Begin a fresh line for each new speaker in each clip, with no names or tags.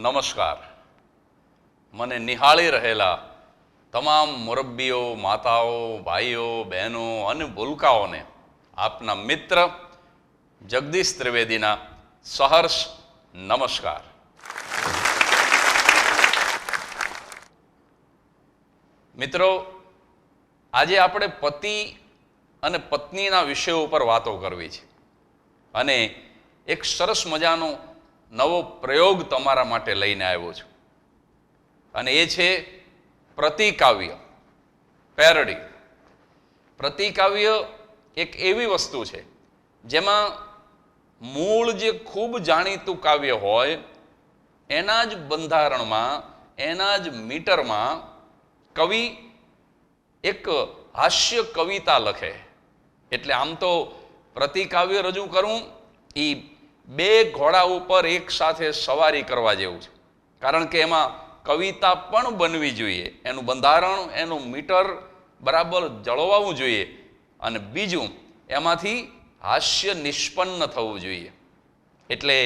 નમસ્કાર. મને નિહાળી રહેલા તમામ મુરબ્બીઓ, માતાઓ, ભાઈઓ, બહેનો અને ભૂલકાઓને આપના મિત્ર જગદીશ ત્રિવેદીના સહર્ષ નમસ્કાર. મિત્રો, આજે આપણે પતિ અને પત્નીના વિષયો ઉપર વાતો કરવી છે અને એક સરસ મજાનો નવો પ્રયોગ તમારા માટે લઈને આવ્યો છું અને એ છે પ્રતિકાવ્ય, પેરડી. પ્રતિકાવ્ય એક એવી વસ્તુ છે જેમાં મૂળ જે ખૂબ જાણીતું કાવ્ય હોય એના જ બંધારણમાં, એના જ મીટરમાં કવિ એક હાસ્ય કવિતા લખે. એટલે આમ તો પ્રતિકાવ્ય રજૂ કરવું એ બે ઘોડા ઉપર એક સાથે સવારી કરવા જેવું છે, કારણ કે એમાં કવિતા પણ બનવી જોઈએ, એનું બંધારણ, એનું મીટર બરાબર જળવાવું જોઈએ અને બીજું એમાંથી હાસ્ય નિષ્પન્ન થવું જોઈએ. એટલે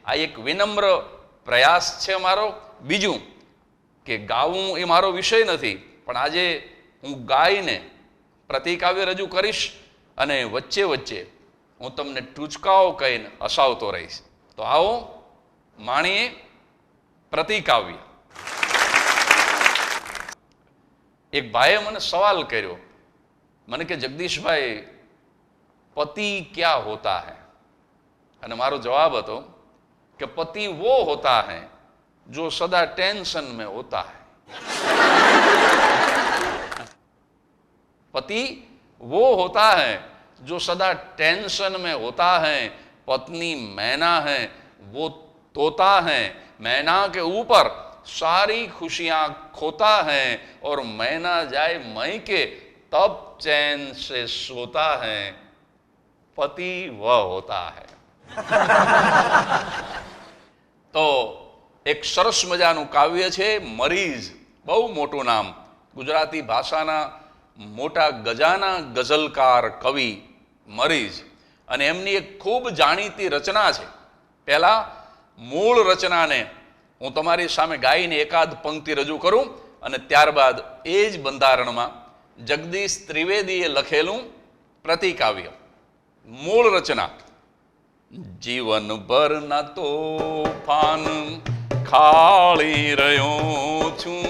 આ એક વિનમ્ર પ્રયાસ છે મારો. બીજું કે ગાવું એ મારો વિષય નથી, પણ આજે હું ગાઈને પ્રતિકાવ્ય રજૂ કરીશ અને વચ્ચે વચ્ચે હું તમને ટૂચકાઓ કહીને હસાવતો રહીશ. તો આવો માણીએ પ્રતિકાવ્ય. એક ભાઈએ મને સવાલ કર્યો, મને કે જગદીશભાઈ, પતિ ક્યાં હોતા હૈ? અને મારો જવાબ હતો કે પતિ वो होता है जो सदा टेंशन में होता है. पति वो होता है जो सदा टेंशन में होता है. पत्नी मैना है वो तोता है. मैना के ऊपर सारी खुशियां खोता है और मैना जाए मई के तब चैन से सोता है. पति वह होता है. તો એક સરસ મજાનું કાવ્ય છે મરીઝ. બહુ મોટું નામ, ગુજરાતી ભાષાના મોટા ગજાના ગઝલકાર કવિ મરીઝ. અને એમની એક ખૂબ જાણીતી રચના છે. પહેલા મૂળ રચનાને હું તમારી સામે ગાઈને એકાદ પંક્તિ રજૂ કરું અને ત્યારબાદ એ જ બંધારણમાં જગદીશ ત્રિવેદીએ લખેલું પ્રતિકાવ્ય. મૂળ રચના: જીવન ભરના તોફાન ખાળી રહ્યો છું,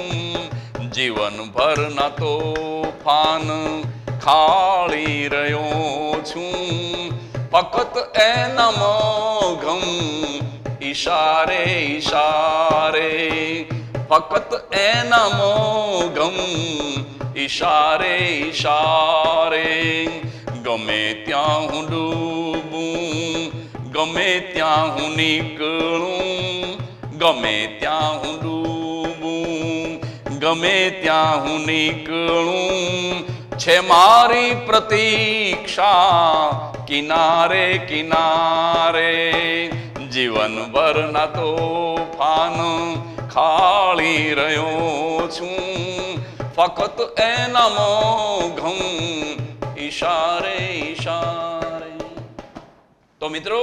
જીવન ભરના તોફાન ખાળી રહ્યો છું, ફકત એના મોઘમ ઈશારે ઈશારે, ફકત એના મોઘમ ઈશારે ઈશારે. ગમે ત્યાં હું ડૂબું, ગમે ત્યાં હું નીકળું, ગમે ત્યાં હું ડૂબું, ગમે ત્યાં હું નીકળું, છે મારી પ્રતીક્ષા કિનારે કિનારે. જીવનભરના તોફાન ખાળી રહ્યો છું, ફકત એના મોઘમ ઈશારે ઈશારે. તો મિત્રો,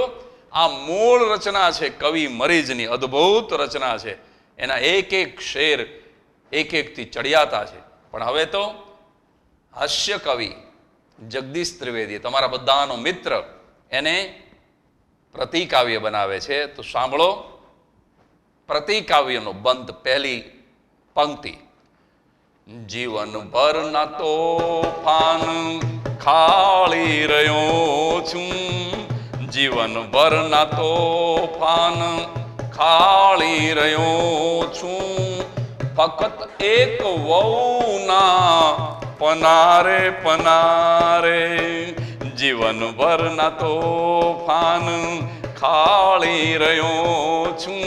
આ મૂળ રચના છે કવિ મરીઝની, અદ્ભુત રચના છે. એના એક એક શેર એક એકથી ચડિયાતા છે. પણ હવે તો હાસ્ય કવિ જગદીશ ત્રિવેદી, તમારા બધાનો મિત્ર, એને પ્રતિકાવ્ય બનાવે છે. તો સાંભળો પ્રતિકાવ્યનો બંધ, પહેલી પંક્તિ: જીવન ભરના તોફાન ખાળી રહ્યો છું, જીવન ભરના તોફાન ખાળી રહ્યો છું, ફકત એક વહુના પનારે પનારે. જીવન ભરના તોફાન ખાળી રહ્યો છું,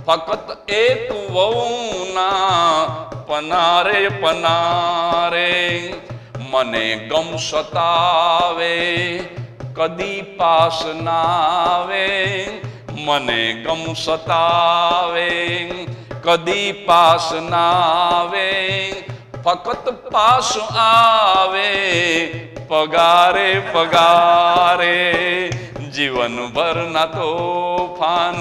ફકત એક વહુના પનારે પનારે. મને ગમ સતાવે કદી પાસ નાવે, મને ગમ સતાવે કદી પાસ નાવે, ફકત પાસ આવે પગારે પગારે. જીવનભરના તોફાન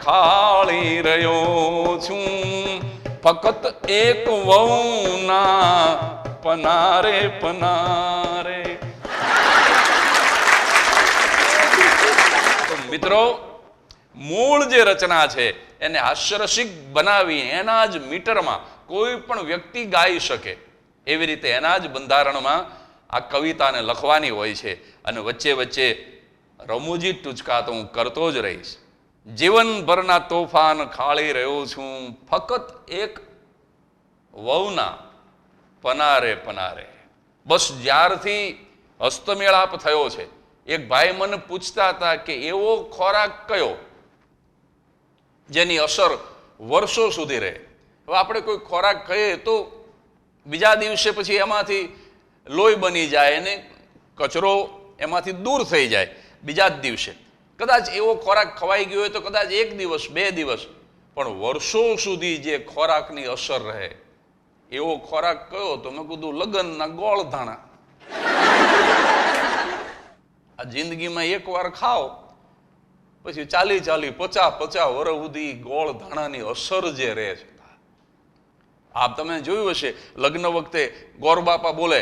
ખાળી રહ્યો છું, ફકત એક વહુના પનારે પનારે. તો મિત્રો, મૂળ જે રચના છે એને હાસ્યરસિક બનાવી એના જ મીટરમાં કોઈ પણ વ્યક્તિ ગાઈ શકે એવી રીતે એના જ બંધારણમાં આ કવિતાને લખવાની હોય છે. અને વચ્ચે વચ્ચે રમૂજી ટૂચકા તો હું કરતો જ રહીશ. જીવનભરના તોફાન ખાળી રહ્યો છું, ફકત એક વહુના પનારે પનારે. બસ જ્યારથી હસ્તમેળાપ થયો છે, એક ભાઈ મને પૂછતા હતા કે એવો ખોરાક કયો જેની અસર વર્ષો સુધી રહે. હવે આપણે કોઈ ખોરાક ખાઈએ તો બીજા દિવસે પછી એમાંથી લોહી બની જાય અને કચરો એમાંથી દૂર થઈ જાય બીજા જ દિવસે. કદાચ એવો ખોરાક ખવાઈ ગયો હોય તો કદાચ 1 દિવસ 2 દિવસ, પણ વર્ષો સુધી જે ખોરાકની અસર રહે એવો ખોરાક કયો? તો મેં કીધું લગ્નના ગોળ ધાણા. આ જિંદગીમાં એકવાર ખાઓ પછી 40-50 વર્ષ સુધી ગોળ ધાણાની અસર જે રહે છે. આપ તમે જોયું હશે લગ્ન વખતે ગોરબાપા બોલે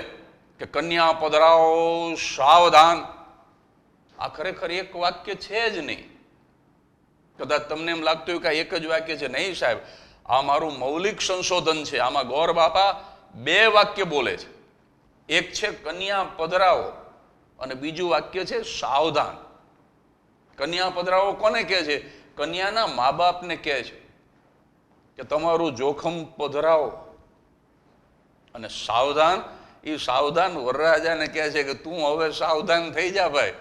કે કન્યા પધરાવો સાવધાન. આ ખરેખર એક વાક્ય છે જ નહીં. કદાચ તમને એમ લાગતું હોય કે એક જ વાક્ય છે. નહીં સાહેબ, આ મારું મૌલિક સંશોધન છે. આમાં ગોરબાપા 2 વાક્ય બોલે છે. એક છે કન્યા પધરાવો અને બીજું વાક્ય છે સાવધાન. કન્યા પધરાવો કોને કહે છે? કન્યાના મા બાપને કહે છે કે તમારું જોખમ પધરાવો. અને સાવધાન, એ સાવધાન વરરાજાને કહે છે કે તું હવે સાવધાન થઈ જા ભાઈ.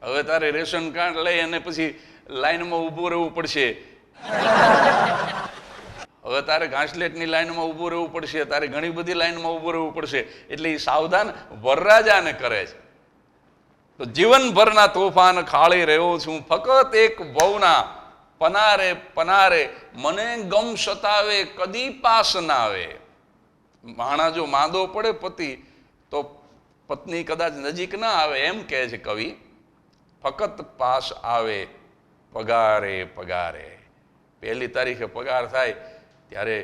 હવે તારે રેશન કાર્ડ લઈ અને પછી લાઈનમાં ઊભું રહેવું પડશે. હવે તારે ઘાસલેટની લાઈનમાં ઊભું રહેવું પડશે, તારે ઘણી બધી લાઈનમાં ઊભું રહેવું પડશે. એટલે એ સાવધાન વરરાજાને કરે છે. તો જીવનભરના તોફાન ખાળી રહ્યો છું, ફકત એક વહુના પનારે પનારે. મને ગમ સતાવે કદી પાસ ના આવે. માણા જો માંદો પડે પતિ તો પત્ની કદાચ નજીક ના આવે એમ કહે છે કવિ. ફકત પાસ આવે પગારે પગારે. 1 તારીખે પગાર થાય ત્યારે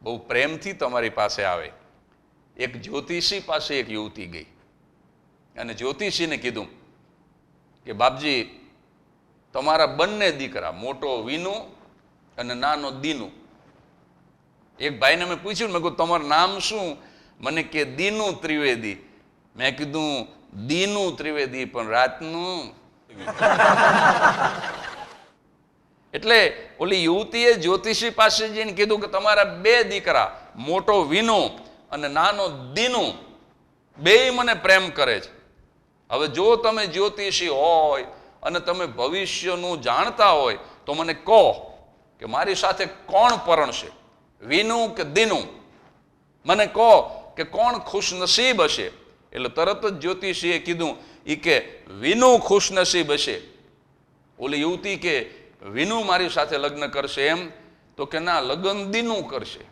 બહુ પ્રેમથી તમારી પાસે આવે. એક જ્યોતિષી પાસે એક યુવતી ગઈ અને જ્યોતિષીને કીધું કે બાપજી, તમારા બંને દીકરા, મોટો વિનુ અને નાનો દીનુ. એક ભાઈને મેં પૂછ્યું, મેં કહ્યું તમારું નામ શું? મને કે દીનુ ત્રિવેદી. મેં કીધું દીનુ ત્રિવેદી પણ રાતનું. એટલે ઓલી યુવતીએ જ્યોતિષી પાસે જઈને કીધું કે તમારા 2 દીકરા, મોટો વિનુ અને નાનો દીનુ, 2 મને પ્રેમ કરે છે. હવે જો તમે જ્યોતિષી હોય અને તમે ભવિષ્યનું જાણતા હોય તો મને કહો કે મારી સાથે કોણ પરણશે, વિનુ કે દીનુ? મને કહો કે કોણ ખુશનસીબ હશે. એટલે તરત જ જ્યોતિષીએ કીધું ઈ કે વિનુ ખુશનસીબ હશે. ઓલી યુવતી કે વિનુ મારી સાથે લગ્ન કરશે એમ? તો કે ના, લગ્ન દીનુ કરશે.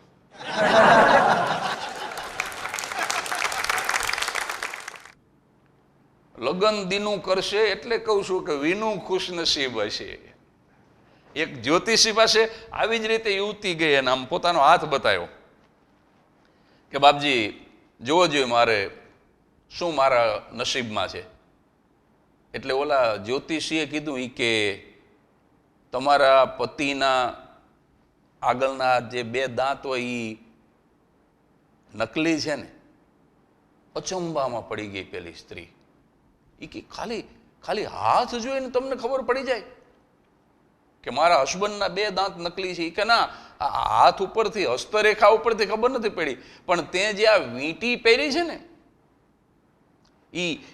લગ્ન દીનું કરશે એટલે કહું છું કે વિનુ ખુશનસીબ હશે. એક જ્યોતિષી પાસે આવી જ રીતે યુવતી ગઈ અને આમ પોતાનો હાથ બતાવ્યો કે બાપજી જોવો જોઈએ મારે શું મારા નસીબમાં છે. એટલે ઓલા જ્યોતિષીએ કીધું ઈ કે તમારા પતિના આગળના જે 2 દાંત હોય એ નકલી છે ને. અચંબામાં પડી ગઈ પેલી સ્ત્રી. એ કે ખાલી હાથ જોઈને તમને ખબર પડી જાય કે મારા હસબન્ડના 2 દાંત નકલી છે? કે ના, આ હાથ ઉપરથી, હસ્તરેખા ઉપરથી ખબર નથી પડી, પણ તે જે આ વીંટી પહેરી છે ને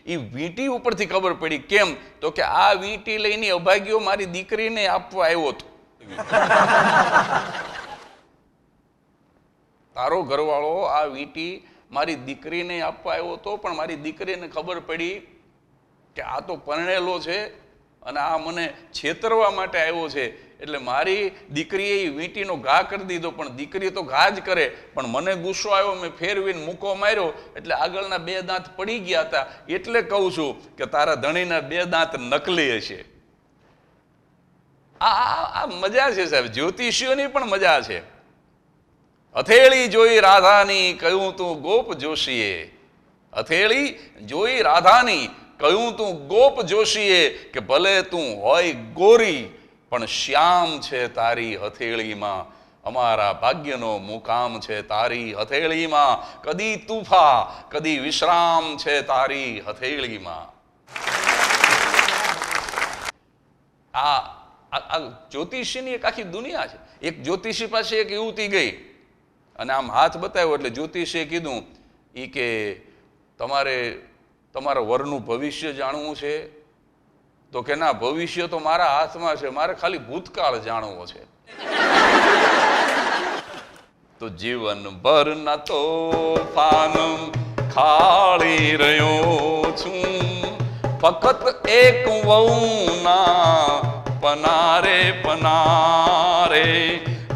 એ વીંટી ઉપરથી ખબર પડી. કેમ? તો કે આ વીંટી લઈને અભાગ્યો મારી દીકરીને આપવા આવ્યો હતો. તારો ઘરવાળો આ વીંટી મારી દીકરીને આપવા આવ્યો હતો, પણ મારી દીકરીને ખબર પડી કે આ તો પરણેલો છે અને આ મને છેતરવા માટે આવ્યો છે, એટલે મારી દીકરીએ વીંટીનો ઘા કરી દીધો, પણ દીકરી તો ઘા જ કરે, પણ મને ગુસ્સો આવ્યો, મેં ફેરવીને મૂકો માર્યો એટલે આગળના 2 દાંત પડી ગયા હતા. એટલે કહું છું કે તારા ધણીના 2 દાંત નકલી હશે. આ મજા છે સાહેબ, જ્યોતિષીઓની પણ મજા છે. હથેળી જોઈ રાધાની કહ્યું તું ગોપ જોશીએ, હથેળી જોઈ રાધાની કહ્યું તું ગોપ જોશીએ, કે ભલે તું હોય ગોરી પણ શ્યામ છે તારી હથેળીમાં, અમારા ભાગ્યનો મુકામ છે તારી હથેળીમાં, કદી તુફા કદી વિશ્રામ છે તારી હથેળીમાં. આ જ્યોતિષીની એક આખી દુનિયા છે. એક જ્યોતિષી પાસે એક યુવતી ગઈ અને આમ હાથ બતાવ્યો એટલે જ્યોતિષીએ કીધું, ઈ કે તમારે તમારા વરનું ભવિષ્ય જાણવું છે? તો કે ના, ભવિષ્ય તો મારા હાથમાં છે, મારે ખાલી ભૂતકાળ જાણવો છે. તો જીવન ભરના તોફાન ખાળી રહ્યો છું, ફક્ત એક વહુના પનારે પનારે,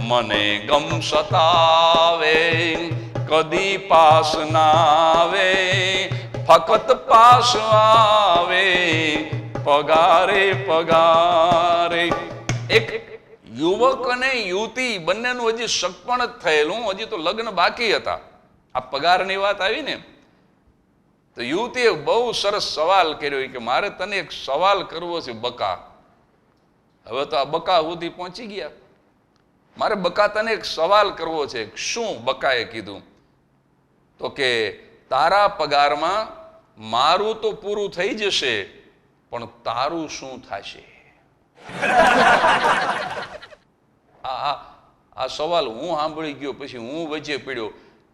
મને ગમ સતાવે કદી પાસ ના આવે, ફક્ત પાસ આવે પગારે પગારે. એક યુવક અને યુવતી બંનેનું હજી સગપણ જ થયેલું, હજી તો લગ્ન બાકી હતા. આ પગારની વાત આવી ને, તો યુવતીએ બહુ સરસ સવાલ કર્યો કે મારે તને એક સવાલ કરવો છે બકા. હવે તો આ બકા સુધી પહોંચી ગયા. મારે બકા તને એક સવાલ કરવો છે. શું? બકાએ કીધું, તો કે તારા પગારમાં મારું તો પૂરું થઈ જશે, પણ તારું શું થશે? આ સવાલ હું સાંભળી ગયો, પછી હું વચ્ચે પડ્યો.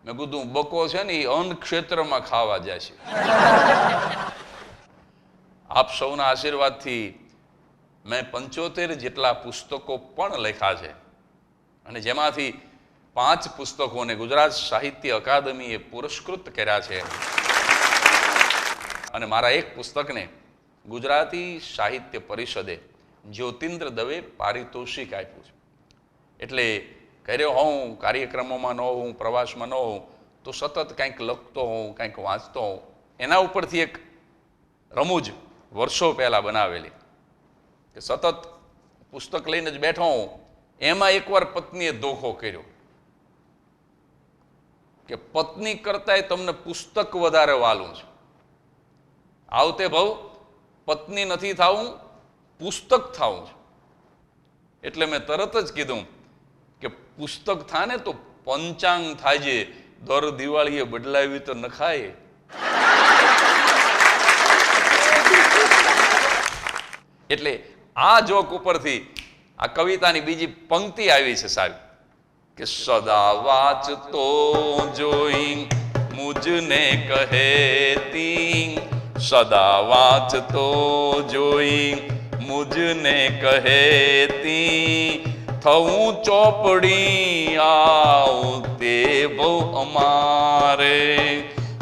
મેં કીધું બકો છે ને એ અન્ન ક્ષેત્રમાં ખાવા જાય છે. આપ સૌના આશીર્વાદથી મેં 75 જેટલા પુસ્તકો પણ લખ્યા છે, અને જેમાંથી 5 પુસ્તકોને ગુજરાત સાહિત્ય અકાદમીએ પુરસ્કૃત કર્યા છે, અને મારા એક પુસ્તકને ગુજરાતી સાહિત્ય પરિષદે જ્યોતિન્દ્ર દવે પારિતોષિક આપ્યું છે. એટલે કર્યો હોઉં, કાર્યક્રમોમાં ન હોઉં, પ્રવાસમાં ન હોઉં, તો સતત કંઈક લખતો હોઉં, કંઈક વાંચતો હોઉં. એના ઉપરથી એક રમૂજ વર્ષો પહેલાં બનાવેલી કે સતત પુસ્તક લઈને જ બેઠો હોઉં, એમાં એકવાર પત્નીએ ધોખો કર્યો કે પત્ની કરતાંય તમને પુસ્તક વધારે વાલું છે. આવતે ભાવ પત્ની નથી થાવું, પુસ્તક થાવું છે. એટલે મેં તરત જ કીધું કે પુસ્તક થાને તો પંચાંગ થાજે, દર દિવાળીએ બદલાવી તો ન ખાય. એટલે આ જોક ઉપરથી આ કવિતાની બીજી પંક્તિ આવી છે સાહેબ, કે સદા વાંચતો જોઈ મુજને કહેતી, સદા વાંચતો જોઈ મુજને કહેતી, થવું ચોપડી આવતે બહુ અમારે,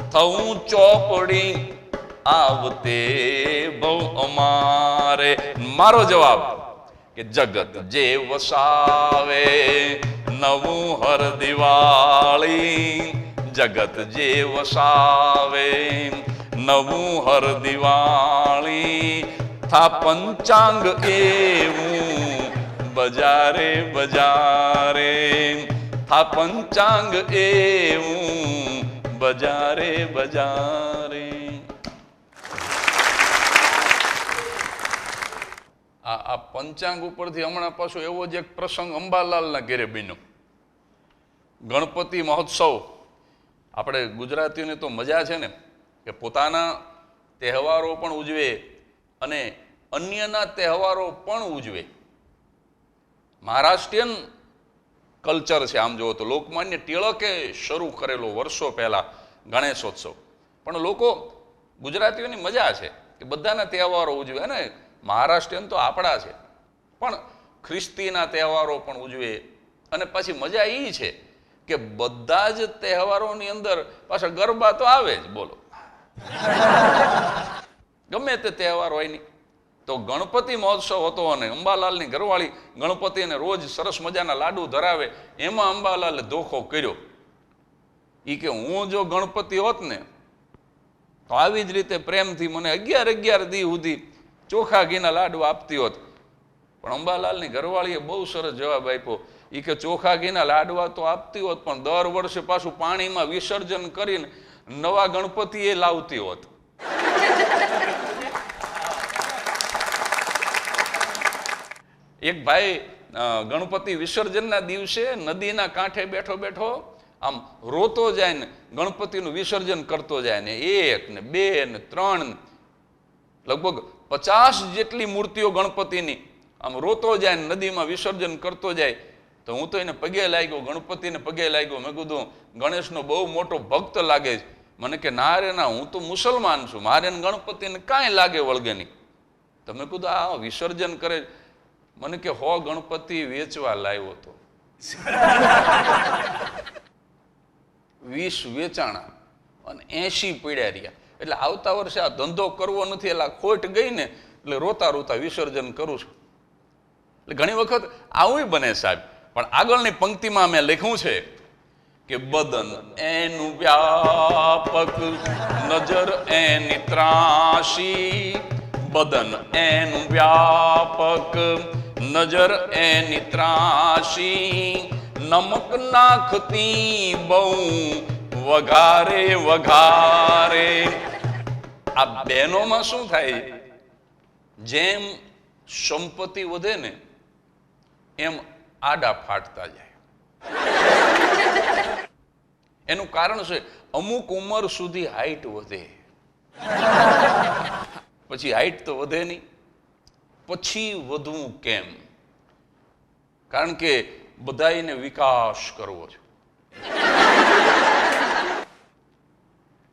થવું ચોપડી આવતે બહુ અમારે. મારો જવાબ કે જગત જે વસાવે નવું હર દિવાળી, જગત જે વસાવે નવું હર દિવાળી, થા પંચાંગ એવું બજારે બજારે, થા પંચાંગ એવું બજારે બજારે. આ પંચાંગ ઉપરથી હમણાં પાછો એવો જ એક પ્રસંગ અંબાલાલના ઘેરે બન્યો. ગણપતિ મહોત્સવ. આપણે ગુજરાતીઓની તો મજા છે ને કે પોતાના તહેવારો પણ ઉજવે અને અન્યના તહેવારો પણ ઉજવે. મહારાષ્ટ્રીયન કલ્ચર છે આમ જુઓ તો. લોકમાન્ય ટિળકે શરૂ કરેલો વર્ષો પહેલા ગણેશોત્સવ. પણ લોકો ગુજરાતીઓની મજા છે કે બધાના તહેવારો ઉજવે, અને મહારાષ્ટ્રીયન તો આપણા છે પણ ખ્રિસ્તીના તહેવારો પણ ઉજવે. અને પછી મજા એ છે કે બધા જ તહેવારોની અંદર પાછા ગરબા તો આવે જ. બોલો, ગમે તે તહેવાર હોય નહીં, તો ગણપતિ મહોત્સવ હતો અને અંબાલાલની ઘરવાળી ગણપતિને રોજ સરસ મજાના લાડુ ધરાવે. એમાં અંબાલાલે ધોખો કર્યો. એ કે હું જો ગણપતિ હોત ને તો આવી જ રીતે પ્રેમથી મને 11 દી સુધી ચોખા ઘીના લાડુ આપતી હોત. પણ અંબાલાલની ઘરવાળીએ બહુ સરસ જવાબ આપ્યો. એ કે ચોખા ઘીના લાડવા તો આપતી હોત, પણ દર વર્ષે પાછું પાણીમાં વિસર્જન કરીને નવા ગણપતિ એ લાવતી હોત. એક ભાઈ ગણપતિ વિસર્જનના દિવસે નદીના કાંઠે બેઠો બેઠો આમ રોતો જાય ને ગણપતિનું વિસર્જન કરતો જાય ને 1 ને 2 ને 3 લગભગ 50 જેટલી મૂર્તિઓ ગણપતિની આમ રોતો જાય ને નદીમાં વિસર્જન કરતો જાય. તો હું તો એને પગે લાગ્યો, ગણપતિને પગે લાગ્યો. મેં કીધું ગણેશનો બહુ મોટો ભક્ત લાગે છે. મને કે ના રે ના, હું તો મુસલમાન છું, મારે ગણપતિને કાંઈ લાગે વળગે નહીં. તો મેં કીધું આ વિસર્જન કરે. મને કે 100 ગણપતિ વેચવા લાવ્યો હતો. 20 વેચાણા અને 80 પડ્યા રહ્યા. એટલે આવતા વર્ષે આ ધંધો કરવો નથી, એટલે ખોટ ગઈ ને એટલે રોતા રોતા વિસર્જન કરું છું. એટલે ઘણી વખત આવું બને સાહેબ. પણ આગળની પંક્તિમાં મેં લખ્યું છે કે બદન એનું વ્યાપક, નજર એની ત્રાસી. બદન એનું વ્યાપક, નજર એની ત્રાસી. નમક નાખતી બહુ વઘારે વઘારે. આ બહેનોમાં શું થાય, જેમ સંપત્તિ વધે ને એમ આડા ફાટતા જાય. એનું કારણ છે અમુક ઉંમર સુધી હાઈટ વધે, પછી હાઈટ તો વધે નહીં. પછી વધવું કેમ? કારણ કે બધાને વિકાસ કરવો છે.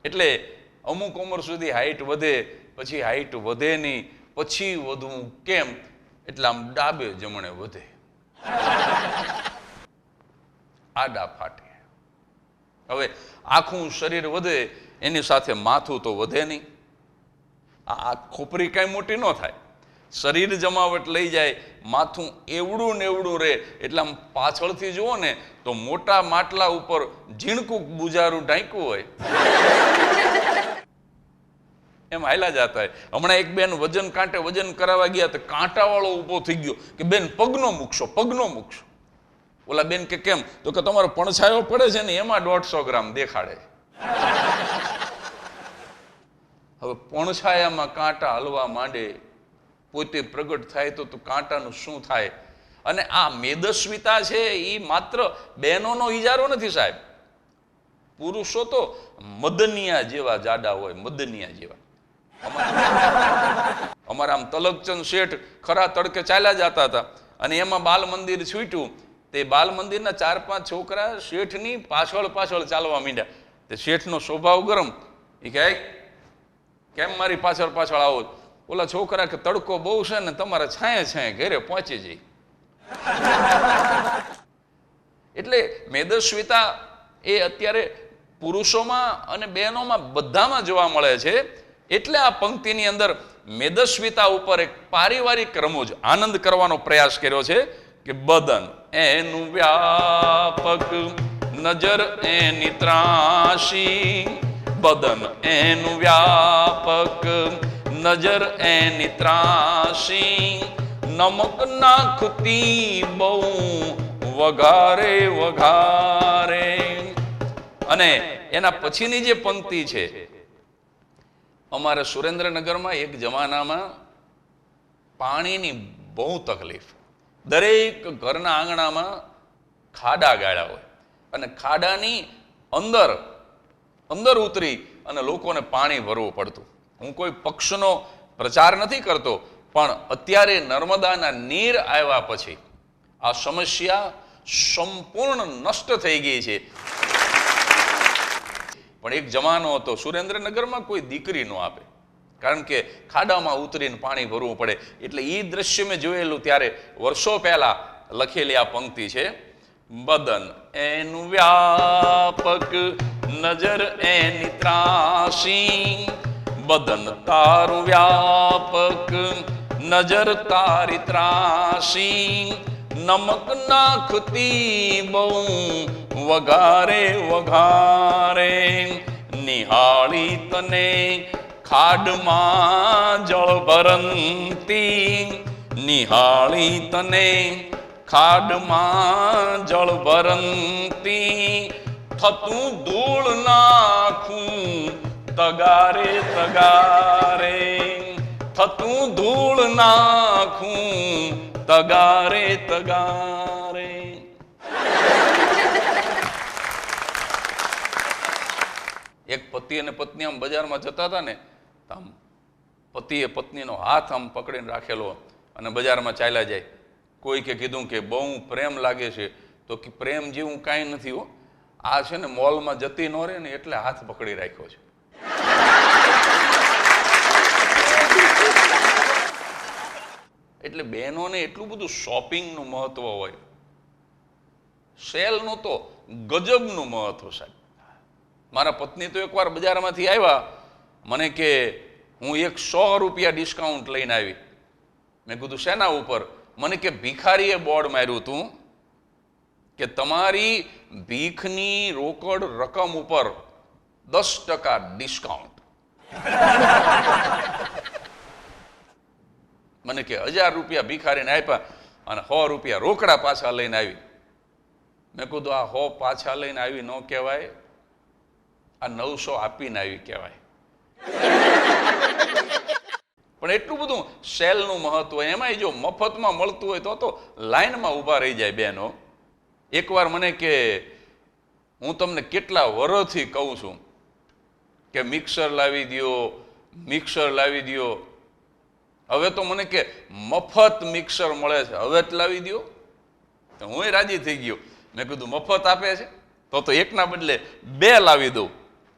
એટલે અમુક ઉંમર સુધી હાઈટ વધે, પછી હાઈટ વધે નહીં. પછી વધવું કેમ? એટલે આમ ડાબે જમણે વધે, આડા ફાટે. હવે આખું શરીર વધે એની સાથે માથું તો વધે નહીં. આ ખોપરી કાંઈ મોટી ન થાય, શરીર જમાવટ લઈ જાય, માથું એવડું ને એવડું રહે. એટલે આમ પાછળથી જુઓ ને તો મોટા માટલા ઉપર ઝીણકું બુજારું ઢાંક્યું હોય એમ હાલ્યા જતા હોય. હમણાં એક બેન વજન કાંટે વજન કરાવવા ગયા તો કાંટાવાળો ઊભો થઈ ગયો કે બેન પગનો મૂકશો, પગનો મૂકશો. ઓલા બેન કે કેમ? તો કે તમારો પડછાયો પડે છે ને એમાં 150 ગ્રામ દેખાડે. હવે પડછાયામાં કાંટા હલવા માંડે, પોતે પ્રગટ થાય તો કાંટાનું શું થાય? અને આ મેદસ્વીતા છે એ માત્ર બહેનોનો ઇજારો નથી સાહેબ. પુરુષો તો મદનિયા જેવા જાડા હોય, મદનિયા જેવા. અમારા આમ તલકચંદ શેઠ ખરા તડકે ચાલ્યા જતા હતા અને એમાં બાલ મંદિર છૂટ્યું. તે બાલ મંદિરના 4-5 છોકરા શેઠની પાછળ પાછળ ચાલવા માંડ્યા. તે શેઠનો સ્વભાવ ગરમ. એ કહે કેમ મારી પાછળ પાછળ આવો? ઓલા છોકરા કે તડકો બહુ છે ને તમારે છાંયે છાંયે ઘરે પહોંચી જઈ. એટલે મેદસ્વીતા એ અત્યારે પુરુષોમાં અને બહેનોમાં બધામાં જોવા મળે છે. એટલે આ પંક્તિની અંદર મેદસ્વીતા ઉપર એક પારિવારિક રમૂજ આનંદ કરવાનો પ્રયાસ કર્યો છે કે બદન એનું વ્યાપક, નજર એની ત્રાસી. બદન એનું વ્યાપક, નજર એની ત્રાસી. નમક નાખતી બહુ વઘારે વઘારે. અને એના પછીની જે પંક્તિ છે, અમારે સુરેન્દ્રનગરમાં એક જમાનામાં પાણીની બહુ તકલીફ. દરેક ઘરના આંગણામાં ખાડા ગાળ્યા હોય અને ખાડાની અંદર અંદર ઉતરી અને લોકોને પાણી ભરવું પડતું. હું કોઈ પક્ષનો પ્રચાર નથી કરતો, પણ અત્યારે નર્મદાના નીર આવ્યા પછી આ સમસ્યા સંપૂર્ણ નષ્ટ થઈ ગઈ છે. પણ એક જમાનો હતો સુરેન્દ્રનગરમાં કોઈ દીકરી ન આપે, કારણ કે ખાડામાં ઉતરીને પાણી ભરવું પડે. એટલે એ દ્રશ્ય મેં જોયેલું ત્યારે વર્ષો પહેલા લખેલી આ પંક્તિ છે. બદન એનું વ્યાપક, નજર એની ત્રાસી. બદન તારું વ્યાપક, નજર તારી ત્રાસી, નમક નાખતી બહુ વઘારે વઘારે, નિહાળી તને ખાડમાં જળ ભરંતી, નિહાળી તને ખાડમાં જળ ભરંતી, થતું ધૂળ નાખું તગારે તગારે, થતું ધૂળ નાખું તગારે તગારે. એક પતિ અને પત્ની આમ બજારમાં જતા હતા ને, આમ પતિએ પત્નીનો હાથ આમ પકડીને રાખેલો અને બજારમાં ચાલ્યા જાય. કોઈ કે કીધું કે બહુ પ્રેમ લાગે છે, તો કે પ્રેમ જેવું કાંઈ નથી હો, આ છે ને મોલમાં જતી ન રહે ને એટલે હાથ પકડી રાખ્યો છે. એટલે બહેનોને એટલું બધું શોપિંગનું મહત્વ હોય, સેલનું તો ગજબનું મહત્વ સાહેબ. મારા પત્ની તો એકવાર બજારમાંથી આવ્યા, મને કે હું 100 રૂપિયા ડિસ્કાઉન્ટ લઈને આવી. મેં કીધું શેના ઉપર? મને કે ભિખારીએ બોર્ડ માર્યું હતું કે તમારી ભીખની રોકડ રકમ ઉપર 10% ડિસ્કાઉન્ટ. મને કે 1000 રૂપિયા ભિખારીને આપ્યા અને 100 રૂપિયા રોકડા પાછા લઈને આવી. મેં કીધું આ 100 પાછા લઈને આવી ન કહેવાય, આ 900 આપીને આવી કહેવાય. પણ એટલું બધું સેલનું મહત્વ, એમાંય જો મફતમાં મળતું હોય તો લાઈનમાં ઊભા રહી જાય બહેનો. એકવાર મને કે હું તમને કેટલા વર્ષથી કહું છું કે મિક્સર લાવી દો, મિક્સર લાવી દો. હવે તો મને કે મફત મિક્સર મળે છે, હવે જ લાવી દો. તો હું રાજી થઈ ગયો. મેં કીધું મફત આપે છે તો એકના બદલે 2 લાવી દઉં.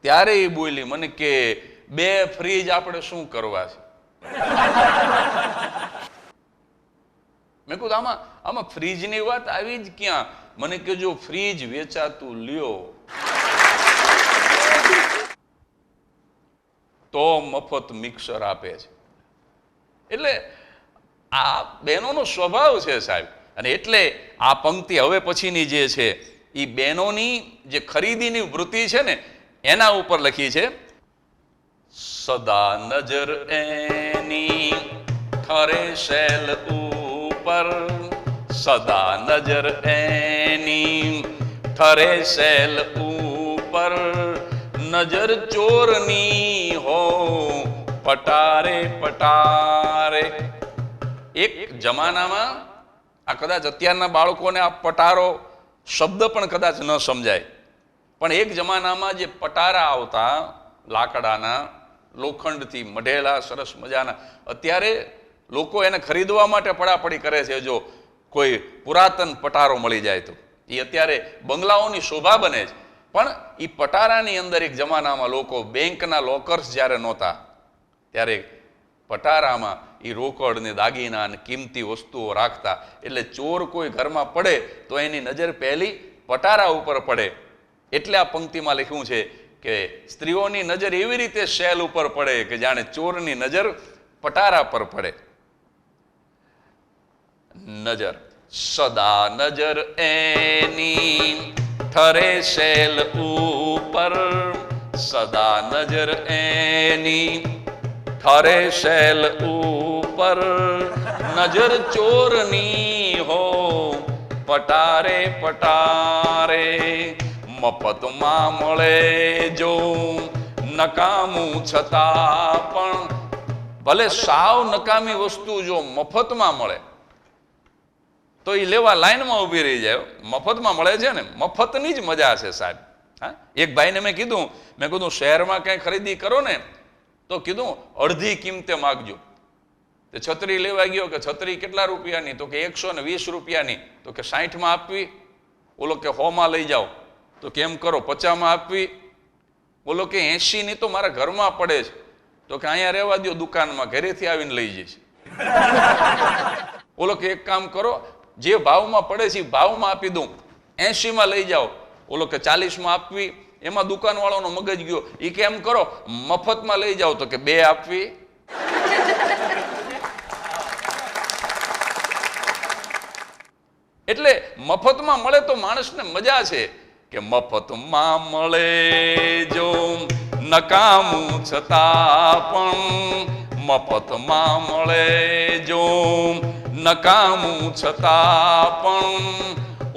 ત્યારે એ બોલી મને કે 2 ફ્રીજ આપણે શું કરવા છે? મેં કીધું આમાં ફ્રીજની વાત આવી જ ક્યાં? મને કે જો ફ્રીજ વેચાતું લ્યો તો મફત મિક્સર આપે છે. એટલે આ બહેનોનો સ્વભાવ છે સાહેબ. અને એટલે આ પંક્તિ હવે પછીની જે છે એ બહેનોની જે ખરીદીની વૃત્તિ છે ને એના ઉપર લખી છે. સદા નજર એની ઠરે શૈલ ઉપર, સદા નજર એની ઠરે શૈલ ઉપર, નજર ચોરની હો પટારે પટારે. એક જમાનામાં, આ કદાચ અત્યારના બાળકોને આ પટારો શબ્દ પણ કદાચ ન સમજાય, પણ એક જમાનામાં જે પટારા આવતા લાકડાના, લોખંડથી મઢેલા સરસ મજાના, અત્યારે લોકો એને ખરીદવા માટે પડાપડી કરે છે. જો કોઈ પુરાતન પટારો મળી જાય તો એ અત્યારે બંગલાઓની શોભા બને છે. પણ એ પટારાની અંદર એક જમાનામાં લોકો બેંકના લોકર્સ જ્યારે નહોતા ત્યારે પટારામાં એ રોકડ ને દાગીના અને કિંમતી વસ્તુઓ રાખતા. એટલે ચોર કોઈ ઘરમાં પડે તો એની નજર પહેલી પટારા ઉપર પડે. એટલે આ પંક્તિમાં લખ્યું છે કે સ્ત્રીઓની નજર એવી રીતે શેલ ઉપર પડે કે જાણે ચોરની નજર પટારા પર પડે. નજર સદા નજર એની ઠરે શેલ ઉપર, સદા નજર એની ઠરે શૈલ ઉપર, નજર ચોરની હો પટારે પટારે. મફતમાં મળે જો નકામું છતાં પણ, ભલે સાવ નકામી વસ્તુ જો મફતમાં મળે તો એ લેવા લાઈનમાં ઊભી રહી જાય. મફતમાં મળે છે ને, મફતની જ મજા છે સાહેબ. હા, એક ભાઈને મેં કીધું શહેરમાં કંઈ ખરીદી કરો ને તો કીધું અડધી કિંમતે માગજો. તે છત્રી લેવા ગયો કે છત્રી કેટલા રૂપિયાની? તો કે 120 રૂપિયાની. તો કે 60માં આપવી? બોલો કે 100માં લઈ જાઓ. તો કેમ કરો 50માં આપવી? બોલો કે 80ની તો મારા ઘરમાં પડે છે. તો કે અહીંયા રહેવા દો દુકાનમાં, ઘરેથી આવીને લઈ જઈશ. બોલો કે એક કામ કરો, જે ભાવમાં પડે છે એ ભાવમાં આપી દઉં, 80માં લઈ જાઓ. બોલો કે 40માં આપવી? એમાં દુકાનવાળાનો મગજ ગયો. એ કેમ કરો, મફતમાં લઈ જાઓ. તો કે 2 આપવી. એટલે મફતમાં મળે તો માણસને મજા છે કે મફતમાં મળે જો નકામું છતાં પણ, મફતમાં મળે જો નકામું છતાં પણ,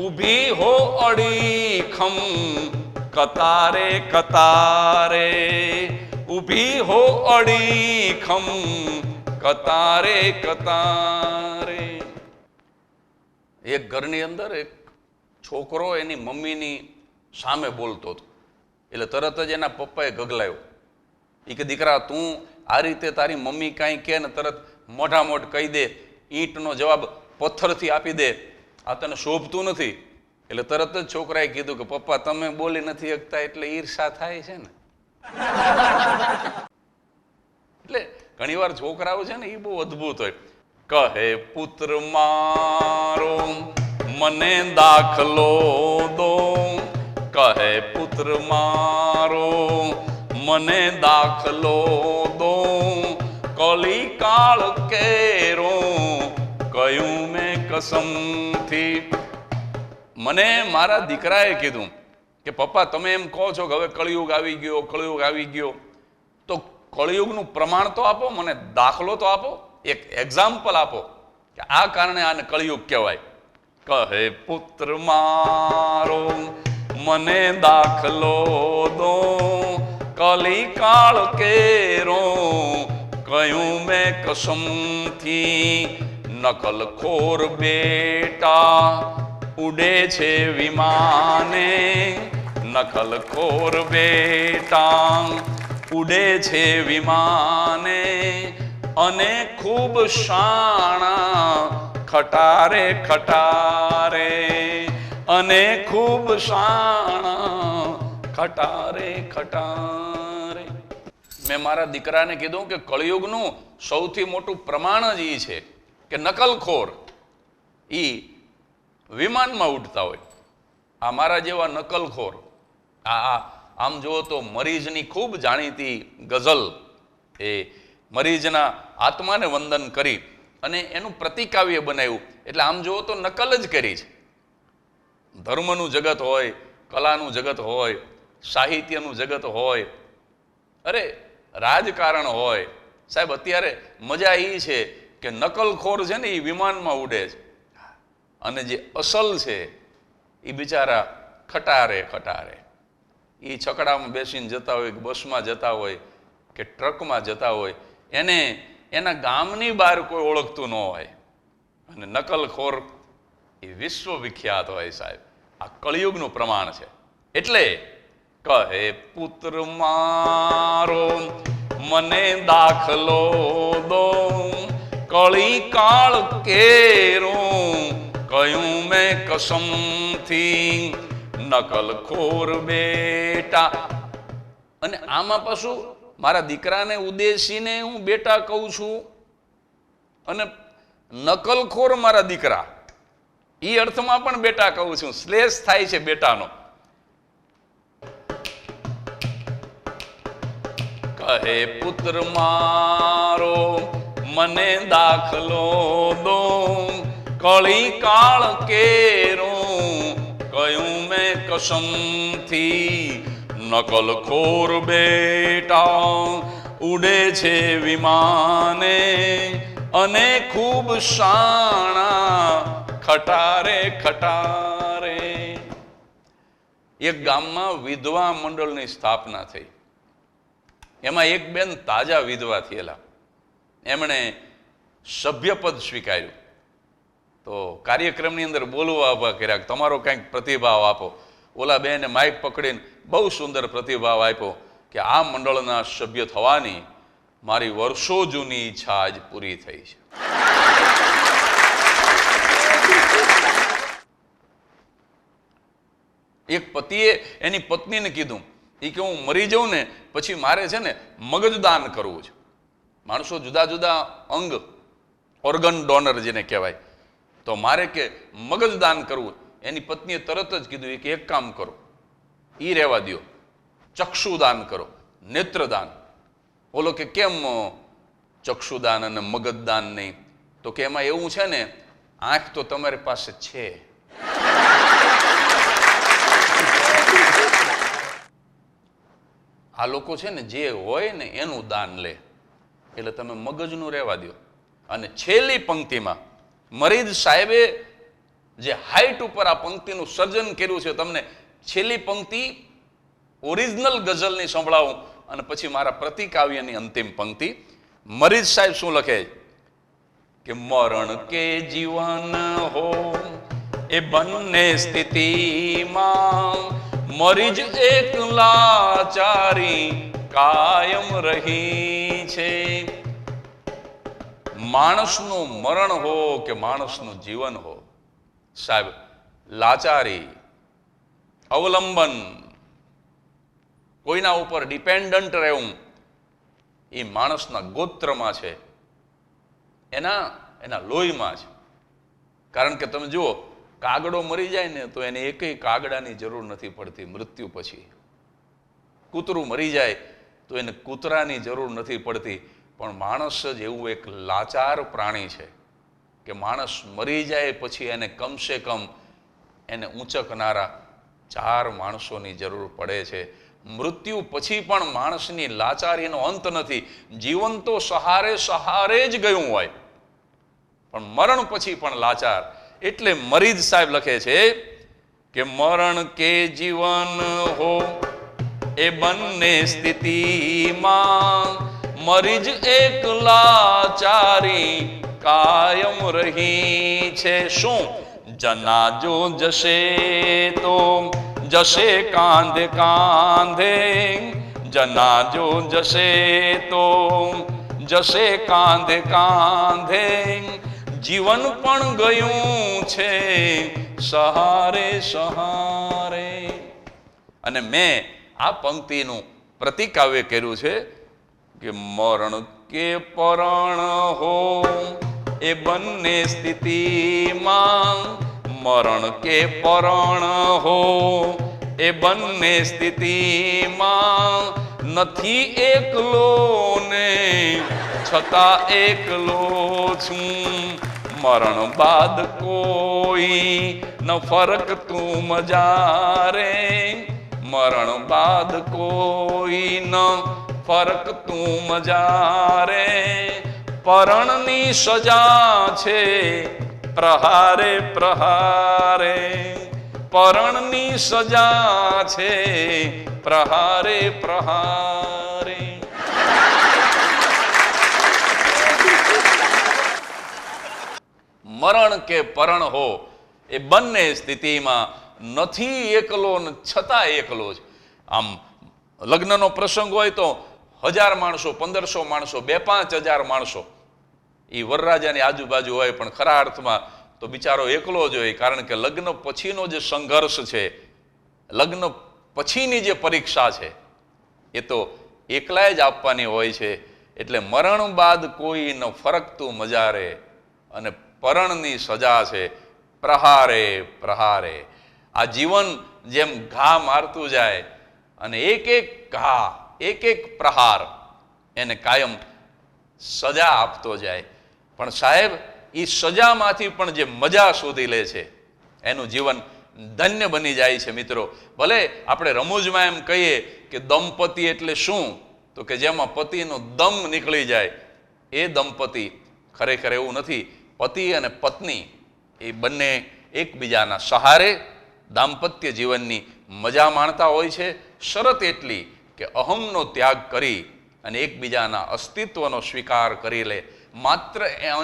ઊભી હો અડીખમ કતારે કતારે, ઊભી હો અડીખમ કતારે કતારે. એક ઘરની અંદર એક છોકરો એની મમ્મીની સામે બોલતો હતો, એટલે તરત જ એના પપ્પાએ ગગલાયો. એ કે દીકરા, તું આ રીતે તારી મમ્મી કાંઈ કહે ને તરત મોઢામોઢ કહી દે, ઈંટનો જવાબ પથ્થરથી આપી દે, આ તને શોભતું નથી. એટલે તરત જ છોકરાએ કીધું કે પપ્પા, તમે બોલી નથી શકતા એટલે ઈર્ષા થાય છે ને. એટલે ઘણી વાર છોકરાઓ છે ને એ બહુ અદભુત હોય. કહે પુત્ર મારો મને દાખલો દો, કહે પુત્ર મારો મને દાખલો દો, કલી કાળ કેરો કયું મેં કસમથી. મને મારા દીકરાએ કીધું કે પપ્પા, તમે એમ કહો છો કે હવે કળિયુગ આવી ગયો, કળિયુગ આવી ગયો, તો કળિયુગનું પ્રમાણ તો આપો, મને દાખલો તો આપો, એક એક્ઝામ્પલ આપો કે આ કારણે આને કળિયુગ કહેવાય. કહે પુત્ર મારો મને દાખલો દો, કલી કાળ કેરો કયું મેં કસમથી, નકલખોર બેટા ઉડે છે વિમાને, નકલખોર બેટા ઉડે છે વિમાને, અને ખૂબ શાણા ખટારે ખટારે, અને ખૂબ શાણા ખટારે ખટારે. મેં મારા દીકરાને કીધું કે કળિયુગનું સૌથી મોટું પ્રમાણ જ એ છે કે નકલખોર એ વિમાનમાં ઉડતા હોય. આ મારા જેવા નકલખોર, આમ જુઓ તો મરીઝની ખૂબ જાણીતી ગઝલ, એ મરીઝના આત્માને વંદન કરી અને એનું પ્રતિકાવ્ય બનાવ્યું. એટલે આમ જુઓ તો નકલ જ કરી છે. ધર્મનું જગત હોય, કલાનું જગત હોય, સાહિત્યનું જગત હોય, અરે રાજકારણ હોય, સાહેબ અત્યારે મજા એ છે કે નકલખોર છે ને એ વિમાનમાં ઉડે છે, અને જે અસલ છે એ બિચારા ખટારે ખટારે, એ છકડામાં બેસીને જતા હોય કે બસમાં જતા હોય કે ટ્રકમાં જતા હોય, એને એના ગામની બહાર કોઈ ઓળખતું ન હોય, અને નકલખોર એ વિશ્વવિખ્યાત હોય. સાહેબ આ કળિયુગનું પ્રમાણ છે. એટલે કહે પુત્ર મારો મને દાખલો દો, કળી કાળ કેરો કયું મેં કસમથી, નકલખોર બેટા. અને આમાં પાછું મારા દીકરાને ઉદ્દેશીને હું બેટા કહું છું, અને નકલખોર મારા દીકરા એ અર્થમાં પણ બેટા કહું છું. શ્લેષ થાય છે બેટાનો. કહે પુત્ર મારો મને દાખલો દો, કળી કાળ કેરો કયું મેં કસમથી, નકલખોર બેટા ઉડે છે વિમાને, અને ખૂબ શાણા ખટારે ખટારે. એક ગામમાં વિધવા મંડળની સ્થાપના થઈ. એમાં એક બેન તાજા વિધવા થયેલા, એમણે સભ્યપદ સ્વીકાર્યું. તો કાર્યક્રમની અંદર બોલવા ઊભા કર્યા, તમારો કંઈક પ્રતિભાવ આપો. ઓલા બેને માઇક પકડીને બહુ સુંદર પ્રતિભાવ આપ્યો કે આ મંડળના સભ્ય થવાની મારી વર્ષો જૂની ઈચ્છા આજ પૂરી થઈ છે. એક પતિએ એની પત્નીને કીધું, એ કે હું મરી જાઉં ને પછી મારે છે ને મગજદાન કરવું છે. માણસો જુદા જુદા અંગ, ઓર્ગન ડોનર જેને કહેવાય, તો મારે કે મગજદાન કરવું. એની પત્નીએ તરત જ કીધું કે એક કામ કરો, એ રહેવા દો, ચક્ષુદાન કરો, નેત્રદાન. બોલો કે કેમ ચક્ષુદાન અને મગજદાન નહીં? તો કે એમાં એવું છે ને, આંખ તો તમારી પાસે છે, આ લોકો છે ને જે હોય ને એનું દાન લે, એટલે તમે મગજનું રહેવા દો. અને છેલ્લી પંક્તિમાં મરીદ સાહેબે જે હાઈટ ઉપર આ પંક્તિનું સર્જન કર્યું છે, તમને છેલ્લી પંક્તિ ઓરિજિનલ ગઝલની સંભળાવું અને પછી મારા પ્રતિકાવ્યની અંતિમ પંક્તિ. મરીદ સાહેબ શું લખે કે મરણ કે જીવન હો એ બંને સ્થિતિમાં મરીજ એક લાચારી કાયમ રહી છે. માણસનું મરણ હો કે માણસનું જીવન હો, સાહેબ લાચારી, અવલંબન, કોઈના ઉપર ડિપેન્ડન્ટ રહેવું એ માણસના ગોત્રમાં છે, એના લોહીમાં છે. કારણ કે તમે જુઓ, કાગડો મરી જાય ને તો એને એકેય કાગડાની જરૂર નથી પડતી મૃત્યુ પછી. કૂતરું મરી જાય તો એને કૂતરાની જરૂર નથી પડતી. પણ માણસ જ એવું એક લાચાર પ્રાણી છે કે માણસ મરી જાય પછી એને કમસે કમ એને ઊંચકનારા 4 માણસોની જરૂર પડે છે. મૃત્યુ પછી પણ માણસની લાચારીનો અંત નથી. જીવન તો સહારે સહારે જ ગયું હોય, પણ મરણ પછી પણ લાચાર. એટલે મરીદ સાહેબ લખે છે કે મરણ કે જીવન હો એ બંને સ્થિતિમાં મરીજ એક લાચારી કાયમ રહી છે. શું? જનાજો જશે તો જશે કાંધે કાંધે, જનાજો જશે તો જશે કાંધે કાંધે, જીવન પણ ગયું છે સહારે સહારે. અને મેં આ પંક્તિનું પ્રતિકાવ્ય કર્યું છે કે મરણ કે પરણ હો એ બંને સ્થિતિમાં મરણ કે પરણ હો એ બંને સ્થિતિમાં નથી એકલો ને છતાં એકલો છું. મરણ બાદ કોઈ ન ફરક તું મજા રે, મરણ બાદ કોઈ ન ફરક તું મજા રે. પરણની સજા છે પ્રહારે પ્રહારે, પરણની સજા છે પ્રહારે પ્રહારે. મરણ કે પરણ હો એ બંને સ્થિતિમાં નથી એકલો ને છતાં એકલો જ. આમ લગ્નનો પ્રસંગ હોય તો 1000 માણસો, 1500 માણસો, 2-5 હજાર માણસો એ વરરાજાની આજુબાજુ હોય, પણ ખરા અર્થમાં તો બિચારો એકલો જ હોય. કારણ કે લગ્ન પછીનો જે સંઘર્ષ છે, લગ્ન પછીની જે પરીક્ષા છે, એ તો એકલાય જ આપવાની હોય છે. એટલે મરણ બાદ કોઈ ન ફરકતું મજા રે અને પરણની સજા છે પ્રહારે પ્રહારે. આ જીવન જેમ ઘા મારતું જાય અને એક એક ઘા, એક એક પ્રહાર એને કાયમ સજા આપતો જાય. પણ સાહેબ, એ સજામાંથી પણ જે મજા શોધી લે છે એનું જીવન ધન્ય બની જાય છે. મિત્રો, ભલે આપણે રમૂજમાં એમ કહીએ કે દંપતિ એટલે શું, તો કે જેમાં પતિનો દમ નીકળી જાય એ દંપતિ. ખરેખર એવું નથી. પતિ અને પત્ની એ બંને એકબીજાના સહારે દાંપત્ય જીવનની મજા માણતા હોય છે. શરત એટલી કે અહમનો ત્યાગ કરી અને એકબીજાના અસ્તિત્વનો સ્વીકાર કરી લે. માત્ર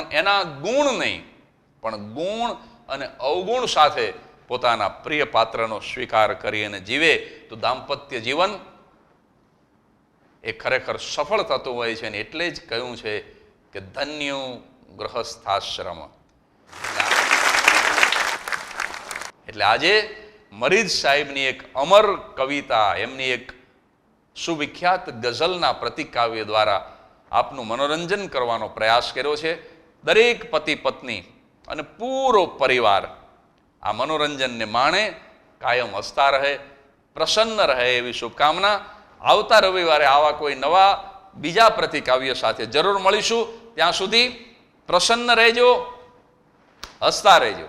એના ગુણ નહીં, પણ ગુણ અને અવગુણ સાથે પોતાના પ્રિય પાત્રનો સ્વીકાર કરી અને જીવે તો દાંપત્ય જીવન એ ખરેખર સફળ થતું હોય છે. અને એટલે જ કહ્યું છે કે ધન્યું ગૃહસ્થાશ્રમ. એટલે આજે મરીદ સાહેબની એક અમર કવિતા, એમની એક સુવિખ્યાત ગઝલના પ્રતિકાવ્ય દ્વારા આપનું મનોરંજન કરવાનો પ્રયાસ કર્યો છે. દરેક પતિ પત્ની અને પૂરો પરિવાર આ મનોરંજનને માણે, કાયમ હસતા રહે, પ્રસન્ન રહે એવી શુભકામના. આવતા રવિવારે આવા કોઈ નવા બીજા પ્રતિકાવ્ય સાથે જરૂર મળીશું. ત્યાં સુધી પ્રસન્ન રહેજો, હસતા રહેજો.